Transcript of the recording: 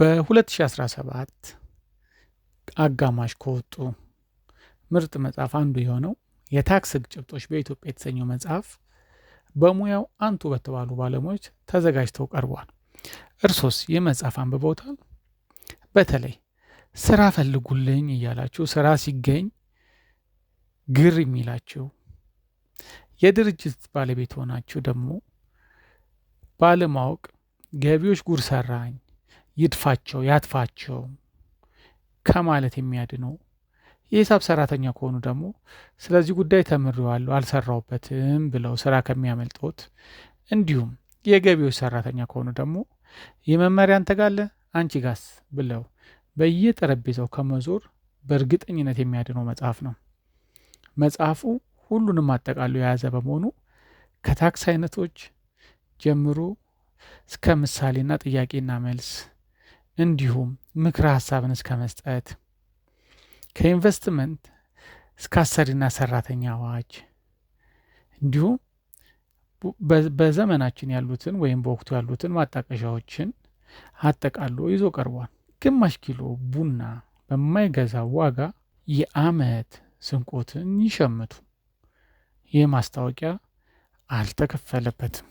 በ2017 አጋማሽ ከወጡ ምርጥ መጽሐፍ አንዱ የሆነው የታክስ ሕግ ጭብጦች በኢትዮጵያ የተሰኘው መጽሐፍ በሙያው አንቱ በተባሉ ባለሙያዎች ተዘጋጅተው ቀርቧል። እርሶስ ይህ መጽሐፍ አንብበውታል? በተለይ ስራ ፈልጉልኝ እያላችሁ ስራ ሲገኝ ግር የሚላችሁ የድርጅት ባለቤት ሆናችሁ ደግሞ ባለማወቅ ገቢዎች ጉር ሰራኝ ይድፋቸው ያጥፋቸው ከማለት የሚያድነው የሂሳብ ሰራተኛ ከሆኑ ደግሞ ስለዚህ ጉዳይ ተምሬዋለሁ አልሰራውበትም ብለው ስራ ከሚያመልጦት፣ እንዲሁም የገቢዎች ሰራተኛ ከሆኑ ደግሞ የመመሪያ አንተ ጋለ አንቺ ጋስ ብለው በየጠረጴዛው ከመዞር በእርግጠኝነት የሚያድነው መጽሐፍ ነው። መጽሐፉ ሁሉንም አጠቃሎ የያዘ በመሆኑ ከታክስ አይነቶች ጀምሮ እስከ ምሳሌና ጥያቄና መልስ እንዲሁም ምክረ ሀሳብን እስከ መስጠት ከኢንቨስትመንት እስከ አሰሪና ሰራተኛ አዋጅ እንዲሁም በዘመናችን ያሉትን ወይም በወቅቱ ያሉትን ማጣቀሻዎችን አጠቃሎ ይዞ ቀርቧል። ግማሽ ኪሎ ቡና በማይገዛ ዋጋ የዓመት ስንቆትን ይሸምቱ። ይህ ማስታወቂያ አልተከፈለበትም።